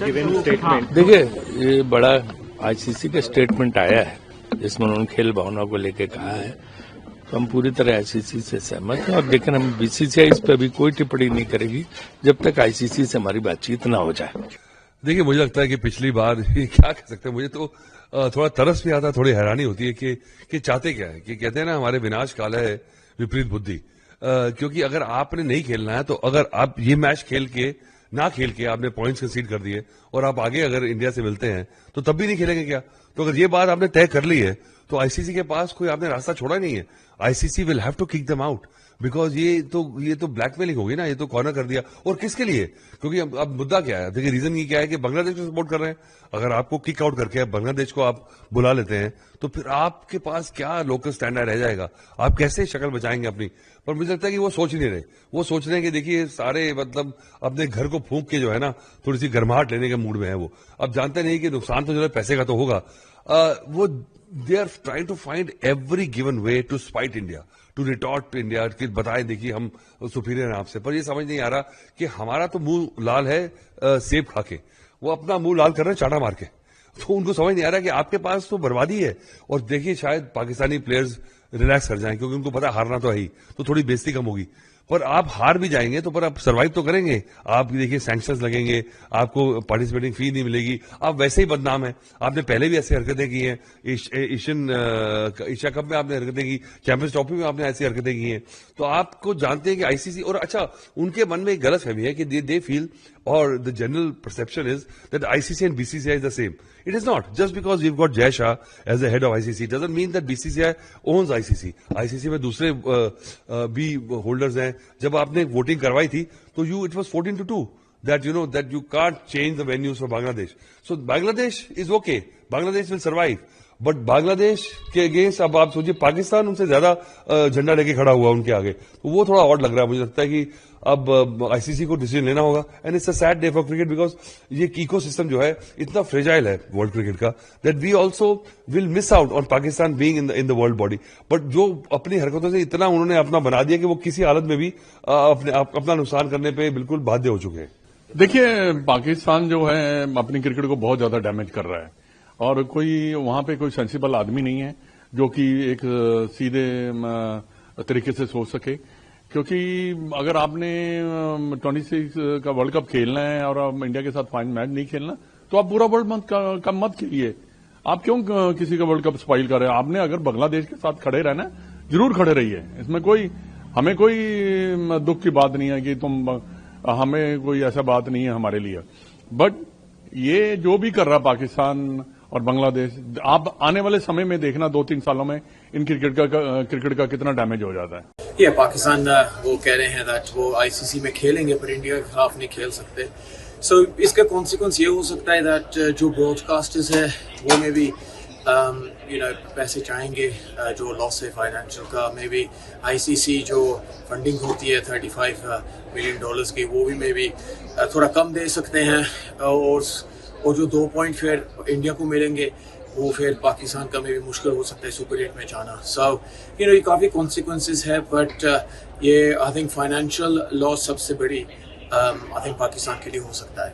देखिए, ये बड़ा आईसीसी का स्टेटमेंट आया है जिसमें उन्होंने खेल भावना को लेकर कहा है, तो हम पूरी तरह आईसीसी से सहमत हैं। और लेकिन हम बीसीसीआई इस पर भी कोई टिप्पणी नहीं करेगी जब तक आईसीसी से हमारी बातचीत न हो जाए। देखिए, मुझे लगता है कि पिछली बार क्या कह सकते हैं, मुझे तो थोड़ा तरस भी आता है, थोड़ी हैरानी होती है कि चाहते क्या है। कि कहते हैं ना, हमारे विनाश काल है विपरीत बुद्धि। क्योंकि अगर आपने नहीं खेलना है, तो अगर आप ये मैच खेल के आपने पॉइंट्स कंसीड कर दिए और आप आगे अगर इंडिया से मिलते हैं तो तब भी नहीं खेलेंगे क्या? तो अगर ये बात आपने तय कर ली है तो आईसीसी के पास कोई आपने रास्ता छोड़ा नहीं है। ICC will have to kick them out, because ये तो ब्लैकमेलिंग होगी ना, ये तो कॉर्नर कर दिया। और किसके लिए? क्योंकि अब मुद्दा क्या है, देखिए रीजन ये क्या है कि बांग्लादेश को सपोर्ट कर रहे हैं। अगर आपको किक आउट करके बांग्लादेश को आप बुला लेते हैं तो फिर आपके पास क्या लोकल स्टैंडर्ड रह जाएगा? आप कैसे शक्ल बचाएंगे अपनी? पर मुझे लगता है कि वो सोच ही नहीं रहे। वो सोच रहे हैं कि देखिए सारे मतलब अपने घर को फूंक के जो है ना, थोड़ी सी गर्माहट लेने के मूड में है वो। अब जानते नहीं कि नुकसान तो जो है पैसे का तो होगा। वो they are trying to find every given way to spite India, to retort India, कि बताएं देखिए हम सुपीरियर हैं आपसे। पर ये समझ नहीं आ रहा कि हमारा तो मुंह लाल है सेब खा के, वो अपना मुंह लाल कर रहे हैं चाटा मार के। तो उनको समझ नहीं आ रहा कि आपके पास तो बर्बादी है। और देखिए, शायद पाकिस्तानी प्लेयर्स रिलैक्स कर जाएं क्योंकि उनको पता है हारना तो है ही, तो थोड़ी बेइज्जती कम होगी। पर आप हार भी जाएंगे तो पर आप सर्वाइव तो करेंगे। आप देखिए सैंक्शंस लगेंगे, आपको पार्टिसिपेटिंग फी नहीं मिलेगी, आप वैसे ही बदनाम है। आपने पहले भी ऐसी हरकतें की हैं, एशिया कप में आपने हरकतें की, चैंपियंस ट्रॉफी में आपने ऐसी हरकतें की हैं। तो आपको जानते हैं कि आईसीसी, और अच्छा उनके मन में एक गलत फहमी है कि दे फील, और the general perception is that ICC and BCCI is the same. It is not. Just because we've got Jay Shah as the head of ICC doesn't mean that BCCI owns ICC. ICC में दूसरे भी holders हैं. जब आपने voting करवाई थी तो it was 14-2 that that you can't change the venues for Bangladesh. So Bangladesh is okay. Bangladesh will survive. But Bangladesh के अगेंस्ट अब आप सोचिए, पाकिस्तान उनसे ज्यादा झंडा लेके खड़ा हुआ उनके आगे, तो वो थोड़ा ऑड लग रहा है. मुझे लगता है कि अब आईसीसी को डिसीजन लेना होगा. And it's a sad day for cricket, because ये इकोसिस्टम जो है इतना फ्रेजाइल है वर्ल्ड क्रिकेट का, that we also will miss out on Pakistan being in the world body. But जो अपनी हरकतों से इतना उन्होंने अपना बना दिया कि वो किसी हालत में भी अपना नुकसान करने पर बिल्कुल बाध्य हो चुके हैं. देखिए, पाकिस्तान जो है अपनी क्रिकेट को बहुत ज्यादा डैमेज कर रहा है, और कोई वहां पे कोई सेंसिबल आदमी नहीं है जो कि एक सीधे तरीके से सोच सके. क्योंकि अगर आपने 26 का वर्ल्ड कप खेलना है और आप इंडिया के साथ फाइनल मैच नहीं खेलना, तो आप पूरा वर्ल्ड कप मत खेलिए. आप क्यों किसी का वर्ल्ड कप स्पॉइल कर रहे हैं? आपने अगर बांग्लादेश के साथ खड़े रहना, जरूर खड़े रहिए. इसमें हमें कोई दुख की बात नहीं है कि हमें कोई ऐसा बात नहीं है हमारे लिए. बट ये जो भी कर रहा पाकिस्तान और बांग्लादेश, आप आने वाले समय में देखना 2-3 सालों में इन क्रिकेट का कितना डैमेज हो जाता है. ये पाकिस्तान वो कह रहे हैं दैट वो आईसीसी में खेलेंगे पर इंडिया के खिलाफ नहीं खेल सकते. सो इसका कॉन्सिक्वेंस ये हो सकता है दैट जो ब्रॉडकास्टर्स है वो में भी पैसे चाहेंगे, जो लॉस है फाइनेंशियल का. मे बी आईसीसी जो फंडिंग होती है $35 मिलियन की, वो भी मे बी थोड़ा कम दे सकते हैं. और जो 2 पॉइंट फिर इंडिया को मिलेंगे वो फिर पाकिस्तान का में भी मुश्किल हो सकता है सुपर 8 में जाना. सो ये काफ़ी कॉन्सिक्वेंसेस है. बट ये आई थिंक फाइनेंशियल लॉस सबसे बड़ी आई थिंक पाकिस्तान के लिए हो सकता है.